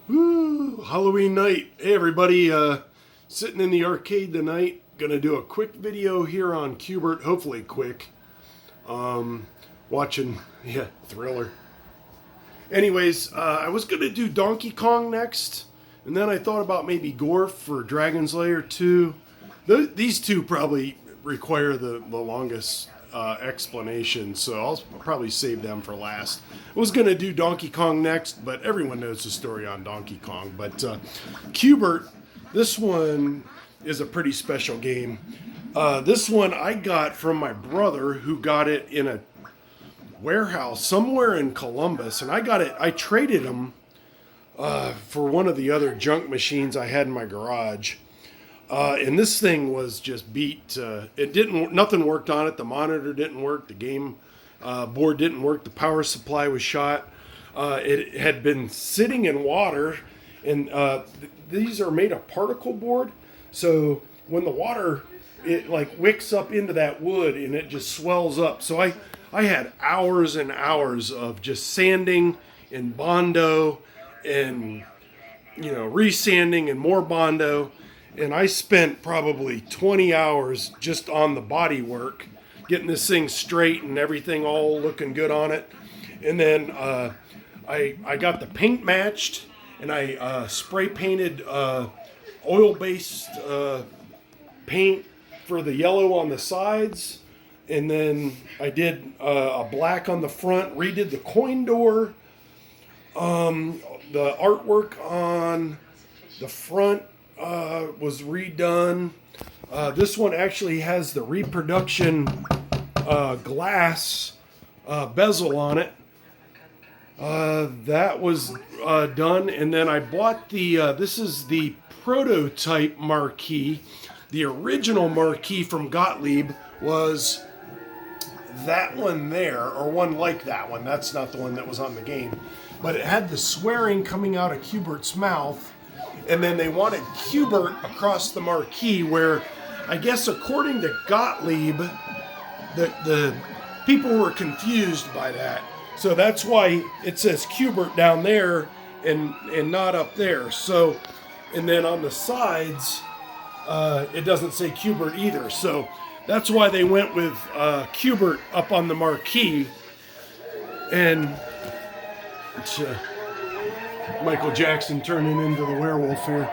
Woo! Halloween night. Hey everybody, sitting in the arcade tonight. Gonna do a quick video here on Qbert, hopefully quick. Watching, Thriller. Anyways, I was gonna do Donkey Kong next, and then I thought about maybe Gorf for Dragon's Lair 2. These two probably require the longest explanation, so I'll probably save them for last. I was going to do Donkey Kong next, but everyone knows the story on Donkey Kong. But Qbert, this one is a pretty special game. This one I got from my brother, who got it in a warehouse somewhere in Columbus, and I traded him for one of the other junk machines I had in my garage. And this thing was just beat. Nothing worked on it. The monitor didn't work. The game board didn't work. The power supply was shot. It had been sitting in water, and these are made of particle board. So when the water, it like wicks up into that wood and it just swells up. So I had hours and hours of just sanding and Bondo and, resanding and more Bondo. And I spent probably 20 hours just on the body work, getting this thing straight and everything all looking good on it. And then I got the paint matched, and I spray painted oil-based paint for the yellow on the sides. And then I did a black on the front, redid the coin door, the artwork on the front was redone. This one actually has the reproduction glass bezel on it. That was done, and then I bought this is the prototype marquee. The original marquee from Gottlieb was that one there, or one like that one. That's not the one that was on the game. But it had the swearing coming out of Qbert's mouth. And then they wanted Qbert across the marquee, where I guess according to Gottlieb, the people were confused by that. So that's why it says Qbert down there and not up there. So, and then on the sides, it doesn't say Qbert either. So that's why they went with Qbert up on the marquee. And it's Michael Jackson turning into the werewolf here.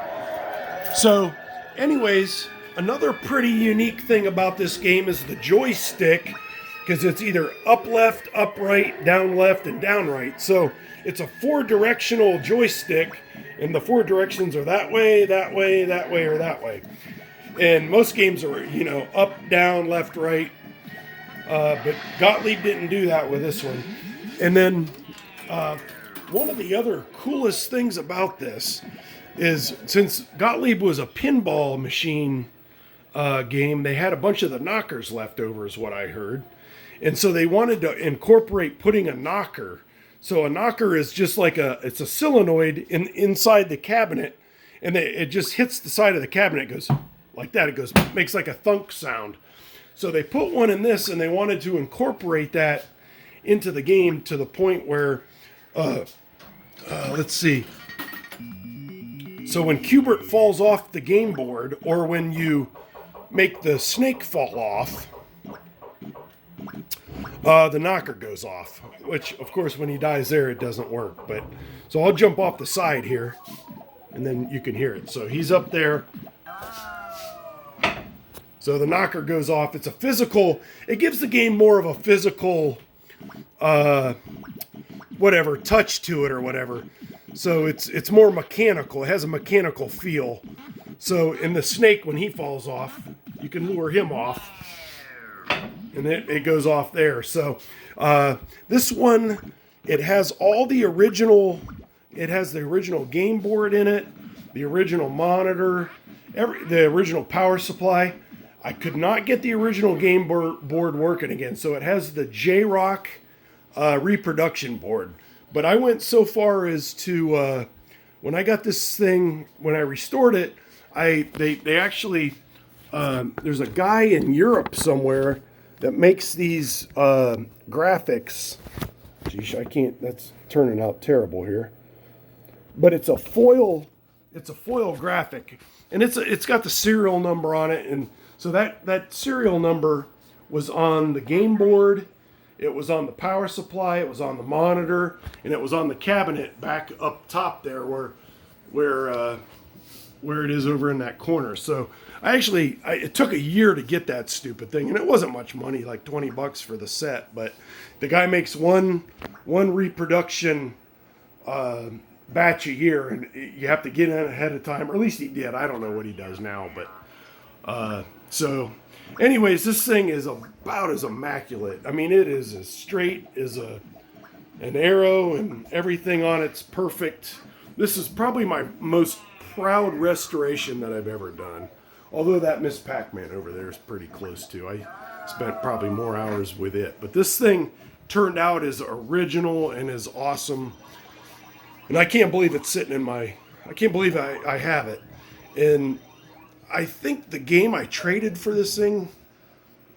So, anyways, another pretty unique thing about this game is the joystick, because it's either up left, up right, down left, and down right. So it's a 4-directional joystick, and the 4 directions are that way, that way, that way, or that way. And most games are, up, down, left, right. But Gottlieb didn't do that with this one. And then one of the other coolest things about this is, since Gottlieb was a pinball machine game, they had a bunch of the knockers left over, is what I heard. And so they wanted to incorporate putting a knocker. So a knocker is just like it's a solenoid inside the cabinet, and it just hits the side of the cabinet. It goes like that. It makes like a thunk sound. So they put one in this, and they wanted to incorporate that into the game to the point where, let's see. So when Qbert falls off the game board, or when you make the snake fall off, the knocker goes off. Which, of course, when he dies there, it doesn't work. But so I'll jump off the side here, and then you can hear it. So he's up there. So the knocker goes off. It's a physical. It gives the game more of a physical, touch to it or whatever. So it's more mechanical. It has a mechanical feel. So in the snake, when he falls off, you can lure him off, and it goes off there. So this one, it has all the original. It has the original game board in it, the original monitor, the original power supply. I could not get the original game board working again. So it has the J-Rock reproduction board. But I went so far as to, when I got this thing, when I restored it, they actually, there's a guy in Europe somewhere that makes these graphics. Geesh, I can't, that's turning out terrible here. but it's a foil graphic, and it's got the serial number on it, and so that serial number was on the game board, it was on the power supply, it was on the monitor, and it was on the cabinet back up top there where it is over in that corner. So it took a year to get that stupid thing, and it wasn't much money, like $20 for the set, but the guy makes one reproduction batch a year, and you have to get in ahead of time, or at least he did. I don't know what he does now, but so anyways, this thing is about as immaculate. I mean, it is as straight as an arrow, and everything on it's perfect. This is probably my most proud restoration that I've ever done. Although that Miss Pac-Man over there is pretty close to. I spent probably more hours with it. But this thing turned out as original and as awesome. And I can't believe it's sitting in I can't believe I have it. And I think the game I traded for this thing,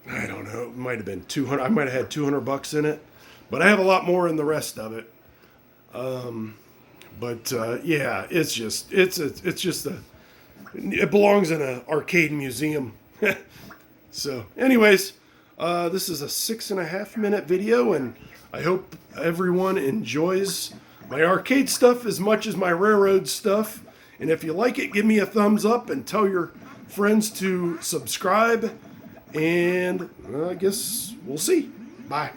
I don't know, it might have been 200. I might have had $200 in it. But I have a lot more in the rest of it. Yeah, it belongs in an arcade museum. So, anyways, this is a 6.5 minute video, and I hope everyone enjoys my arcade stuff as much as my railroad stuff. And if you like it, give me a thumbs up and tell your friends to subscribe. And I guess we'll see. Bye.